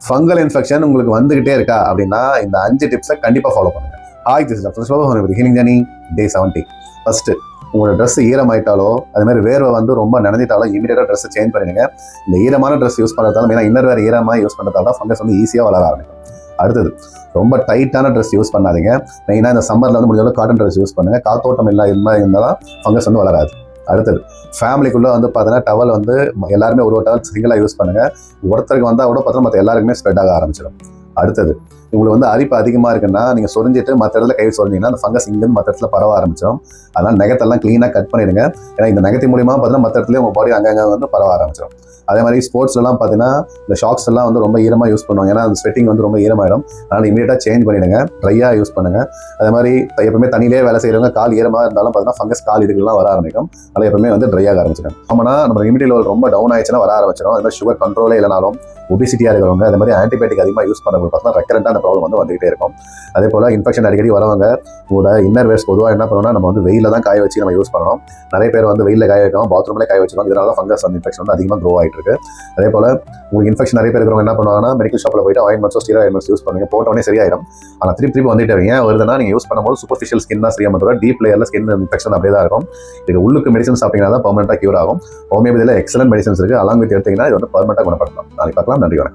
Fungal infection உங்களுக்கு வந்துகிட்டே இருக்கா அப்படின்னா இந்த 5 டிப்ஸை கண்டிப்பாக ஃபாலோ பண்ணுங்க. Hi, this is doctor slogan with healing journey day 70. First, உங்களோட ட்ரெஸ் ஈரமாயிட்டாலோ அது மாதிரி வேர்வை வந்து ரொம்ப நனைஞ்சிட்டாலோ இமீடியட்டாக ட்ரெஸ் சேஞ்ச் பண்ணிடுங்க. இந்த ஈரமான ட்ரெஸ் யூஸ் பண்ணுறதால மெயினாக இன்னர் வேறு ஈரமாக யூஸ் பண்ணுறதால தான் ஃபங்கஸ் வந்து ஈஸியாக வளர ஆரம்பிக்கும். அடுத்தது, ரொம்ப டைட்டான ட்ரெஸ் யூஸ் பண்ணாதீங்க. மெயினாக இந்த சம்மரில் வந்து முடிஞ்சளவு காட்டன் ட்ரெஸ் யூஸ் பண்ணுங்க. காத்தோட்டம் இல்லாமல் இருந்தால் தான் ஃபங்கஸ் வந்து வளராது. அடுத்தது, ஃபேமிலிக்குள்ளே வந்து பார்த்தீங்கன்னா டவல் வந்து எல்லாருமே ஒரு டவல் சிங்கிளாக யூஸ் பண்ணுங்கள். ஒருத்தருக்கு வந்தால் கூட பார்த்தீங்கன்னா மற்ற எல்லாருக்குமே ஸ்ப்ரெட் ஆக ஆரம்பிச்சிடும். அடுத்தது, உங்களுக்கு வந்து அரிப்பு அதிகமாக இருக்குன்னா நீங்கள் சொரிஞ்சிட்டு மற்ற இடத்துல கை சொரிஞ்சிங்கன்னா அந்த ஃபங்கஸ் இங்கேருந்து மற்ற இடத்துல பரவ ஆரம்பிச்சிடும். அதனால் நகத்தெல்லாம் க்ளீனாக கட் பண்ணிடுங்க. ஏன்னா இந்த நகத்தின் மூலியமாக பார்த்தீங்கன்னா மற்ற இடத்துல உங்கள் பாடி அங்கங்கே வந்து பரவ ஆரம்பிச்சிடும். அதே மாதிரி ஸ்போர்ட்ஸ்லாம் பார்த்தீங்கன்னா இந்த ஷாக்ஸ் எல்லாம் வந்து ரொம்ப ஈரமாக யூஸ் பண்ணுவாங்க. ஏன்னா அந்த ஸ்வெட்டிங் வந்து ரொம்ப ஈரமாயிடும். அதனால் இமீடியட்டாக சேஞ்ச் பண்ணிவிடுங்க. ட்ரையாக யூஸ் பண்ணுங்கள். அதே மாதிரி எப்பவுமே தண்ணியிலே வேலை செய்கிறவங்க கால் ஈரமாக இருந்தாலும் பார்த்தீங்கன்னா ஃபங்கஸ் கால் இடுகள்லாம் வர ஆரம்பிக்கும். அதனால் எப்பவுமே வந்து ட்ரையாக ஆரம்பிச்சிடும். ஆமாம்னா நம்ம இம்யூனிட்டி லெவல் ரொம்ப டவுன் ஆயிடுச்சுன்னா வர ஆரம்பிச்சிடும். அது மாதிரி சுகர் கண்ட்ரோலே இல்லைனாலும் ஒபிசிட்டியாக இருக்கிறவங்க அதே மாதிரி ஆன்டிபயோட்டிக் அதிகமாக யூஸ் பண்ணுறவங்க பார்த்தீங்கன்னா ரெக்கரண்டாக அந்த ப்ராப்ளம் வந்து வந்துகிட்டே இருக்கும். அதே போல் இன்ஃபெக்ஷன் அடிக்கடி வரவங்க கூட இன்னர் வேர்ஸ் பொதுவாக என்ன பண்ணணும்னா நம்ம வந்து வெயில தான் காய வச்சு நம்ம யூஸ் பண்ணணும். நிறைய பேர் வந்து வெயிலில் காய வைக்காம பாத்ரூம்லேயே காய வச்சுருவாங்க. இதனால தான் ஃபங்கஸ் வந்து இன்ஃபெக்ஷன் வந்து அதிகமாக க்ரோ ஆகிட்டு இருக்கு. அதே போல் உங்களுக்கு இன்ஃபெக்ஷன் நிறைய பேர் இருக்கிறவங்க என்ன பண்ணுவாங்கன்னா மெடிக்கல் ஷாப்பில் போயிட்டு ஆயின்மெண்ட்ஸோ ஸ்டீராய்டு ஆயின்மெண்ட்ஸ் யூஸ் பண்ணுங்க. போட்டோடனே சரியாயிடும். ஆனால் திருப்பி வந்துட்டு ஏன் வருதுன்னா நீங்கள் யூஸ் பண்ணும்போது சூப்பர்ஃபிஷியல் ஸ்கின் தான் சரியாக மட்டும் டீப் லேயரில் ஸ்கின் இன்ஃபெக்ஷன் அப்படியே தான் இருக்கும். இது உள்ளுக்கு மெடிசன் சாப்பிட்டீங்கன்னா தான் பர்மனெண்ட்டாக க்யூர் ஆகும். ஹோமியோபதியில் எக்ஸலன்ட் மெடிசன்ஸ் இருக்குது. அலாங் வித் எடுத்தீங்கன்னா இது வந்து பர்மனெண்ட்டாக குணப்படுத்தலாம். நாளைக்கு பார்க்கலாம். நன்றி, வணக்கம்.